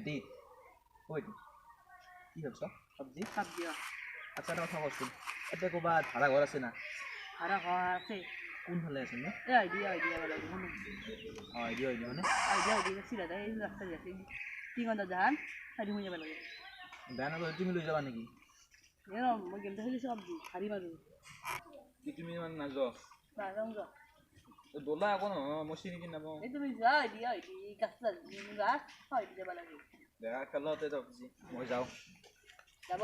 খেতি ঐ কি ভাবছ চব্জি চব্জি আচ্ছা এটা কথা কচোন এতিয়া ক'ৰবাত ভাড়া ঘৰ আছে না ভাড়া ঘৰ আছে কোনফালে আছে নো আইডিয়া মানে আইডিয়া মানে আইডিয়া চিধা এই ৰাস্তা দি আছে টিঙত জাহান চাইডি হৈ যাব লাগে বেয়া নাপায় তুমি লৈ যাবা নেকি মই গেমটো খেলিছোঁ চব্জি হাৰি মাৰো কি তুমি ইমান নাযোৱা নাযাওঁ যা দোলা আকৌ নহয় মই চিনি কিনি নাপাওঁ এই তুমি যা আইডিয়া গাছ যা হয় যাব লাগে বেয়া খেলতে চব্জি মই যাওঁ যাব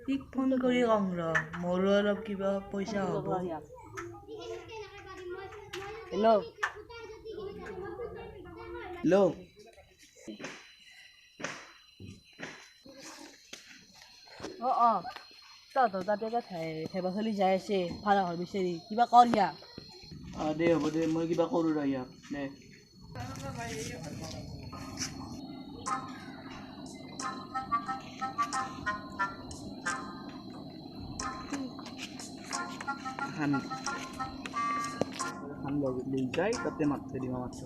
ঠিক ফোন কৰি কম ৰ মোৰো অলপ কিবা পইচা হ'ব হেল্ল' হেল্ল' অঁ তহঁতৰ তাতে এটা ঠেবা চলি যাই আছে ভাড়া ঘৰ বিচাৰি কিবা কৰ ইয়া দে হ'ব দে মই কিবা কৰোঁ ৰ ইয়াক দে খান লৈ যায় তাতে মাত্ৰ দিম মাত্ৰ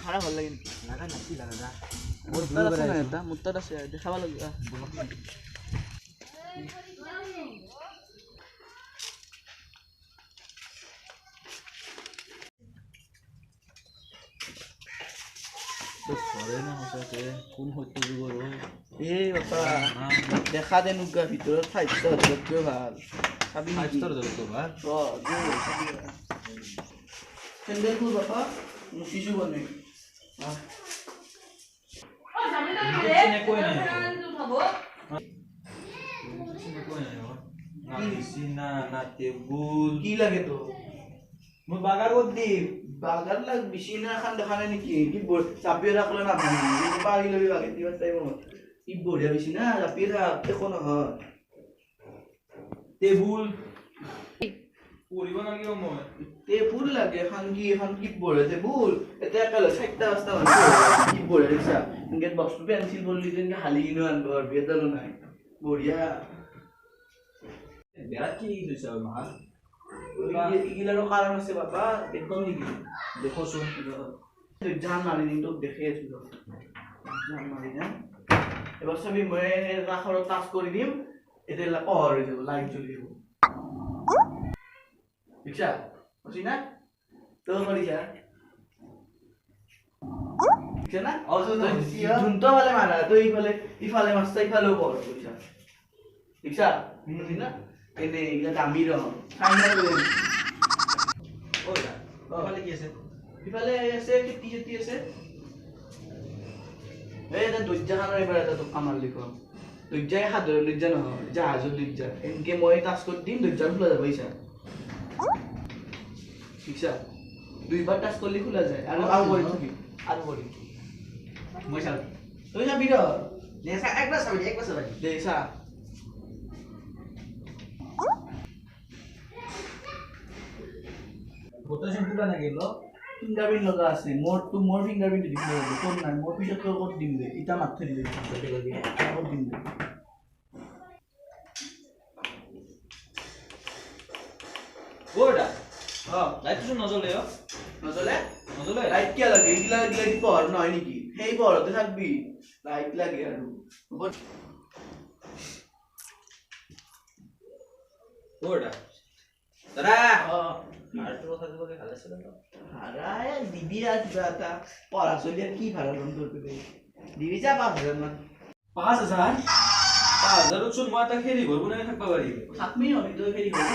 ভাড়া ভাল লাগে নেকি লাগা নাছি লাগা মোৰ তাত আছে দেখাব লাগিব কোন সত্য যুগৰ এই বাপা দেখা দে নোকা ভিতৰত 500,000 ভাল চাবি চেণ্ডেলবোৰ বাপা মুচিছোঁ বনে কি লাগে তো মই বাগাৰ ক'ত দিম বাগাৰ লাগ বিচিনা এখন দেখা নাই নেকি কি চাপি ৰাখলে নাভাঙি পাৰি ল'বি বাগে দিবা টাইমত কি বঢ়িয়া বিচিনা চাপি ৰাখ একো নহয় টেবুল পঢ়িব লাগিব মই টেবুল লাগে এখন কি বঢ়িয়া টেবুল এতিয়া একেলগে 4টা 5টা মানুহ কি বঢ়িয়া দেখিছা এনেকৈ বস্তু পেঞ্চিল বললি যেনেকৈ হালি কিনো আনিব আৰু এডালো নাই বঢ়িয়া বেয়া কি হৈছে মা এইগিলাৰো কাৰণ আছে বাবা দেখুৱাম নেকি দেখোচোন জান মাৰি দিম তোক দেখি আছো জান মাৰি যাম এবাৰ চাবি মই কাষৰত টাচ কৰি দিম এতিয়া পোহৰ হৈ যাব লাইট জ্বলি যাব দেখিছা বুজি না তই কৰিছা দেখিছা না যোনটো ফালে মাৰা তই ইফালে মাছটা ইফালেও পোহৰ কৰিছা দেখিছা বুজি না এনে এইগিলা দামী ৰং ইফালে কি আছে ইফালে আছে খেতি চেতি আছে এই এটা দৰ্জাখনৰ এবাৰ এটা তোক কামাৰ লিখম দৰ্জাই সাধাৰণ দৰ্জা নহয় জাহাজৰ দৰ্জা এনেকে মই টাচ কৰি দিম দৰ্জাখন খোলা যাব ইচ্ছা ঠিকছা দুইবাৰ টাচ কৰিলে খোলা যায় আৰু কৰি থাকি আৰু কৰি মই চাওঁ তই যাবি ৰ একবাৰ চাবি দে চা গোটেই পুৰা নাগিল ফিংগাৰপ্ৰিণ্ট লগা আছে মোৰ ফিংগাৰপ্ৰিণ্ট দিব লাগিব তোৰ নাই মোৰ পিছত তোৰ ক'ত দিম দে ইটা মাথ থৈ দিলে ক'ত দিম দে বৰ্ডা লাইটটো নজ্বলে নজ্বলে লাইট কিয় লাগে এইগিলা পোহৰ নহয় নেকি সেই পোহৰতে থাকবি লাইট লাগে আৰু বৰ্ডা দাদা ভাড়া দিবি আৰু কিবা এটা পঢ়া চলি আৰু কি ভাড়া ল'ম তোৰ দিবি যা 5,000 মান 5,000 5,000 মই এটা খেৰি ঘৰ বনাই থাকিব পাৰিম থাকবি নহয় তই খেলি ঘৰ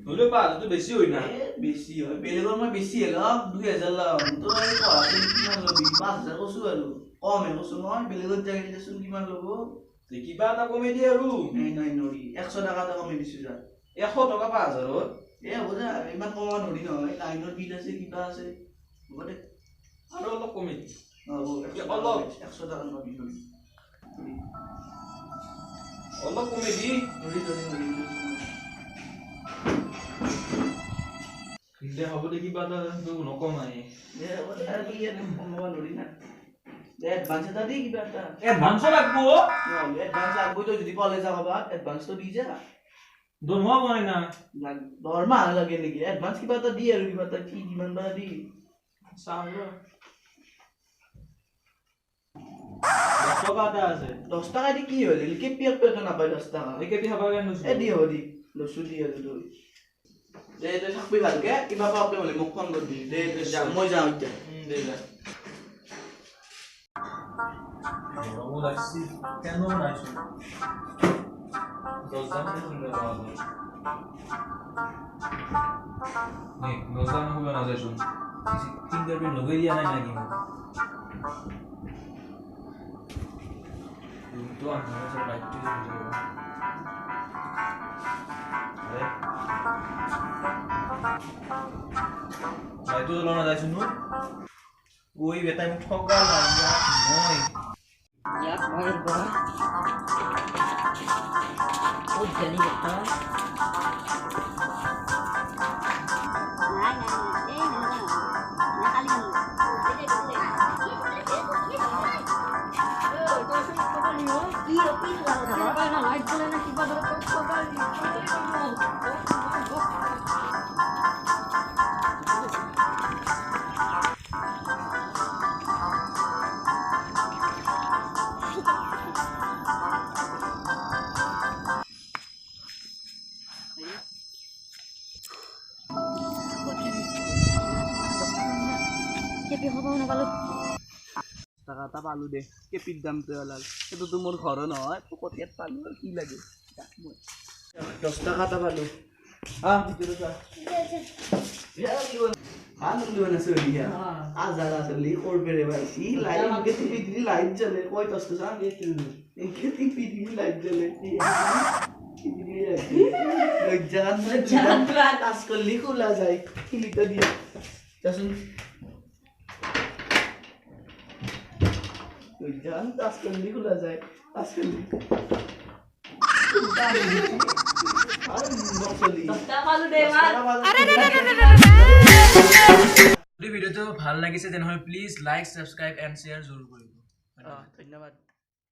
হ'লেও 5,000 বেছি হয় না বেছি হয় বেলেগৰ মই বেছি লওক 2,000 লওক তই পঢ়া চলি কিমান ল'বি 5,000 কৈছোঁ আৰু কমহে কৈছোঁ মই বেলেগত যাই দেচোন কিমান ল'ব কিবা এটা কমে দিয়ে আৰু নাই নৰি 100 টাকা এটা কমাই দিছো যা 100 টকা 5000ত হ'ব যা ইমান কমা নৰি নহয় লাইনৰ বিল আছে কিবা আছে হ'ব দে আৰু অলপ কমে দি হ'ব অলপ 100 টাকা নৰি অলপ কমে দি নৰি দে হ'ব দে কিবা এটা নকমাই দে হ'ব দে আৰু কি কমাব নৰি না দে এডভান্স এটা দি কিবা এটা এডভান্স লাগবো নহ'লে এডভান্স লাগবই তই যদি কলেজ যাব বা এডভান্সটো দি যা দৰমহা বনাই না দৰমহা লাগে নেকি এডভান্স কিবা এটা দি আৰু কিবা এটা ফি কিমান বা দি চাম ৰ 10 টকা এটা আছে 10 টাকা দি কি হ'ল কেপিয়াক পেটো নাপায় 10 টাকা একেপি খাবা কেন নুছ দি হ'ব দি লছু দি আৰু তই দে তই থাকবি ভালকে কিবা প্ৰব্লেম হ'লে মোক ফোন কৰি দে মই যাওঁ এতিয়া দে যা ও লাগছি কেন নাইছো 10 জন শুনলে বাবা নে 10 জন হবে না যাইছো ফিঙ্গারপ্রিন্ট লগাই দিয়া নাই নাকি তো আমি সব লাইট দিয়ে যাবো আরে লাইট তো লনা যাইছো নু ওই বেটাই মুখ ঠকা না মই ইয়াক মই বড় ও জানি বেটা টাকা এটা পালো দে কেপিৰ দামটো ওলাল সেইটোতো মোৰ ঘৰৰ নহয় পকেটত পালো আৰু কি লাগে 10 টাকা এটা পালো ভিতৰত যা আজাৰা চলি কৰবেৰে পাইছি লাইট টিপি দিলি লাইট জ্বলে কই তস্ত চাম একে টিপি দিলি লাইট জ্বলে টাচ করলি খোলা যায় কিলিটা দিয়ে যাসুন জান টাচ করলি খোলা যায় টাচ করলি ভিডিওটো ভাল লাগিছে তেনেহলে please like subscribe and share জরুর কৰিব ধন্যবাদ